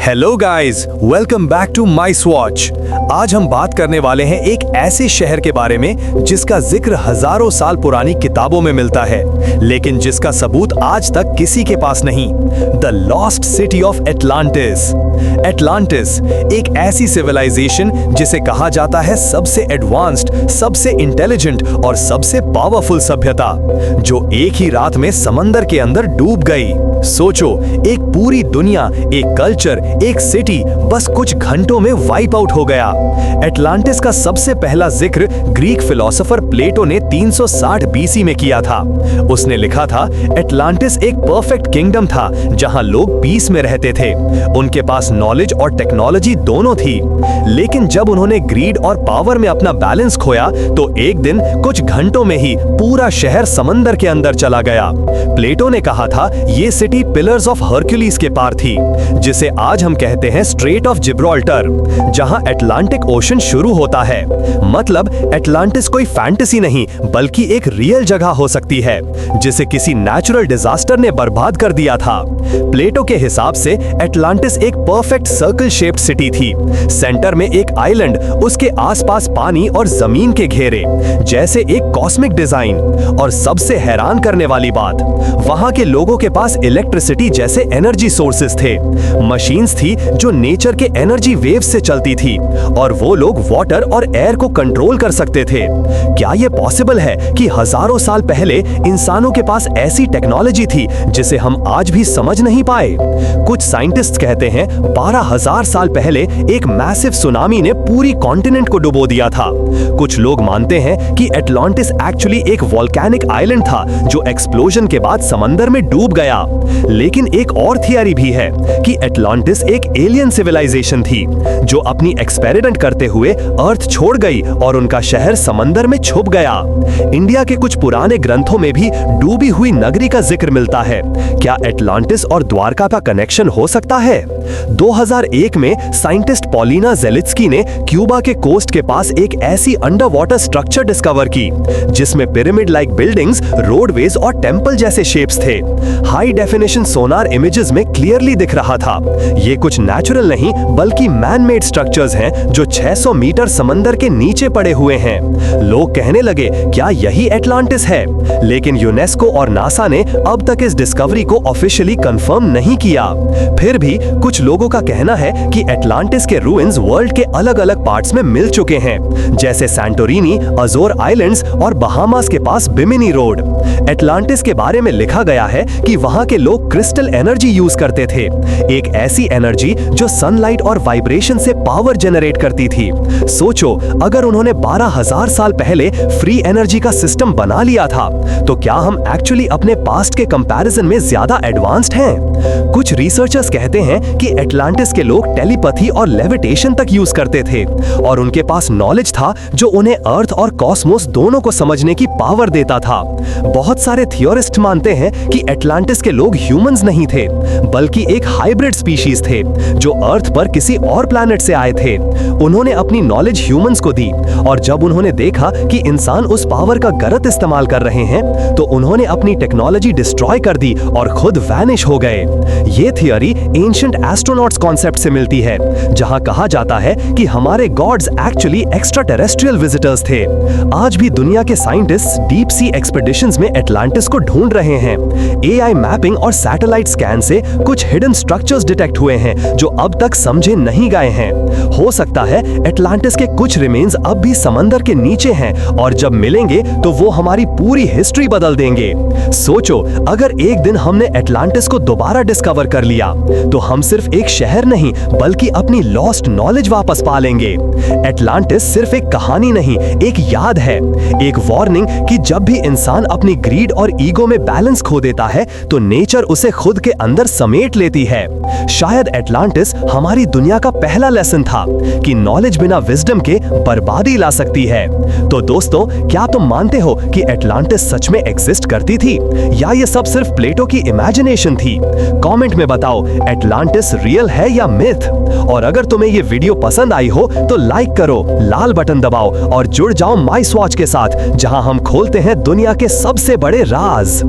Hello guys, welcome back to my swatch. आज हम बात करने वाले हैं एक ऐसे शहर के बारे में जिसका जिक्र हजारों साल पुरानी किताबों में मिलता है, लेकिन जिसका सबूत आज तक किसी के पास नहीं। The lost city of Atlantis. Atlantis एक ऐसी सिविलाइजेशन जिसे कहा जाता है सबसे एडवांस्ड, सबसे इंटेलिजेंट और सबसे पावरफुल सभ्यता, जो एक ही रात में समंदर के अंदर डूब गई। सोचो, एक पूरी दुनिया, एक कल्चर, एक सिटी बस कुछ घंटों में वाइप आउट हो गया। एटलांटिस का सबसे पहला जिक्र ग्रीक फिलोसोफर प्लेटो ने 360 बीसी में किया था। उसने लिखा था, एटलांटिस एक परफेक्ट किंगडम था जहां लोग पीस में रहते थे। उनके पास नॉलेज और टेक्नोलॉजी दोनों थी, लेकिन जब उन्होंने ग्रीड और पावर में अपना बैलेंस खोया तो एक दिन कुछ घंटों में ही पूरा शहर समंदर के अंदर चला गया। प्लेटो ने कहा था, ये सिटी पिलर्स ऑफ हरक्यूलिस के पार थी, जिसे आज हम कहते हैं स्ट्रेट ऑफ जिब्राल्टर, जहां अटलांटिक ओशन शुरू होता है। मतलब एटलांटिस कोई फैंटेसी नहीं, बल्कि एक रियल जगह हो सकती है जिसे किसी नेचुरल डिजास्टर ने बर्बाद कर दिया था। प्लेटो के हिसाब से एटलांटिस एक परफेक्ट सर्कल शेप्ड सिटी थी। सेंटर में एक आइलैंड, उसके आसपास पानी और जमीन के घेरे, जैसे एक कॉस्मिक डिजाइन। और सबसे हैरान करने वाली बात, वहां के लोगों के पास इलेक्ट्रिसिटी जैसे एनर्जी सोर्सेस थे। मशीन्स थी जो नेचर के एनर्जी वेव्स से चलती थी, और वो लोग वाटर और एयर को कंट्रोल कर सकते थे। क्या ये पॉसिबल है कि हजारों साल पहले इंसानों के पास ऐसी टेक्नोलॉजी थी जिसे हम आज भी समझ नहीं पाए? कुछ साइंटिस्ट्स कहते हैं 12,000 साल पहले एक मैसिव सुनामी ने पूरी कॉन्टिनेंट को डुबो दिया था। कुछ लोग मानते हैं कि एटलांटिस एक्चुअली एक वोल्केनिक आइलैंड था जो एक्सप्लोजन के बाद समंदर में डूब गया। लेकिन एक और थियरी भी है कि एटलांटिस एक एलियन सिविलाइजेशन थी जो अपनी एक्सपेरिमेंट करते हुए अर्थ छोड़ गई और उनका शहर समंदर में छुप गया। इंडिया के कुछ पुराने ग्रंथों में भी डूबी हुई नगरी का जिक्र मिलता है। क्या एटलांटिस और द्वारका का कनेक्शन हो सकता है? 2001 में साइंटिस्ट पॉलिना जेलित्स्की ने क्यूबा के कोस्ट के पास एक ऐसी अंडर वाटर स्ट्रक्चर डिस्कवर की जिसमें पिरामिड लाइक बिल्डिंग्स, रोडवेज और टेंपल जैसे शेप्स थे। हाई डेफिनेशन सोनार इमेजेस में क्लियरली दिख रहा था। ये कुछ नेचुरल नहीं बल्कि मैन मेड स्ट्रक्चर्स हैं जो 600 मीटर समंदर के नीचे पड़े हुए हैं। लोग कहने लगे, क्या यही एटलांटिस है? लेकिन यूनेस्को और नासा ने अब तक इस डिस्कवरी को ऑफिशियली कंफर्म नहीं किया। फिर भी कुछ लोगों का कहना है कि एटलांटिस के रूइंस वर्ल्ड के अलग अलग पार्ट्स में मिल चुके हैं, जैसे सैंटोरिनी, अजोर आइलैंड्स और बहामास के पास बिमिनी रोड। एटलांटिस के बारे में लिखा गया है कि वहां के लोग क्रिस्टल एनर्जी यूज करते थे, एक ऐसी एनर्जी जो सनलाइट और वाइब्रेशन से पावर जनरेट करती थी। सोचो, अगर उन्होंने 12,000 साल पहले फ्री एनर्जी का सिस्टम बना लिया था, तो क्या हम एक्चुअली अपने पास्ट के कंपैरिजन में ज्यादा एडवांस्ड हैं? कुछ रिसर्चर्स कहते हैं कि एटलांटिस के लोग टेलीपैथी और लेविटेशन तक यूज करते थे, और उनके पास नॉलेज था जो उन्हें अर्थ और कॉस्मोस दोनों को समझने की पावर देता था। बहुत सारे थियोरिस्ट मानते हैं कि एटलांटिस के लोग ह्यूमंस नहीं थे, बल्कि एक हाइब्रिड स्पीशीज थे जो अर्थ पर किसी और प्लैनेट से आए थे। उन्होंने अपनी नॉलेज ह्यूमंस को दी, और जब उन्होंने देखा कि इंसान उस पावर का गलत इस्तेमाल कर रहे हैं, तो उन्होंने अपनी टेक्नोलॉजी डिस्ट्रॉय कर दी और खुद वैनिश हो गए। ये थियरी एंशिएंट एस्ट्रोनॉट्स कॉन्सेप्ट से मिलती है, जहां कहा जाता है कि हमारे gods actually extraterrestrial visitors थे। आज भी दुनिया के साइंटिस्ट्स डीप सी एक्सपेडिशंस में एटलांटिस को ढूंढ रहे हैं। एआई मैपिंग और सैटेलाइट स्कैन से कुछ हिडन स्ट्रक्चर्स डिटेक्ट हुए हैं जो अब तक समझे नहीं गए हैं। हो सकता है एटलांटिस के कुछ रिमेन्स अब भी समंदर के नीचे हैं, और जब मिलेंगे तो वो हमारी पूरी हिस्ट्री बदल देंगे। सोचो, अगर एक दिन हमने एटलांटिस को दोबारा डिस्कवर कर लिया, तो हम सिर्फ एक शहर नहीं बल्कि अपनी लॉस्ट नॉलेज वापस पा लेंगे। एटलांटिस सिर्फ एक कहानी नहीं, एक याद है, एक वार्निंग कि जब भी इंसान अपनी ग्रीड और ईगो में बैलेंस खो देता है, तो नेचर उसे खुद के अंदर समेट लेती है। शायद एटलांटिस हमारी दुनिया का पहला लेसन था कि नॉलेज बिना विजडम के बर्बादी ला सकती है। तो दोस्तों, क्या तुम मानते हो कि एटलांटिस सच में एग्जिस्ट करती थी, या ये सब सिर्फ प्लेटो की इमेजिनेशन थी? कमेंट में बताओ, एटलांटिस रियल है या मिथ? और अगर तुम्हें ये वीडियो पसंद आई हो तो लाइक करो, लाल बटन दबाओ और जुड़ जाओ माई स्वॉच के साथ, जहां हम खोलते हैं दुनिया के सबसे बड़े राज।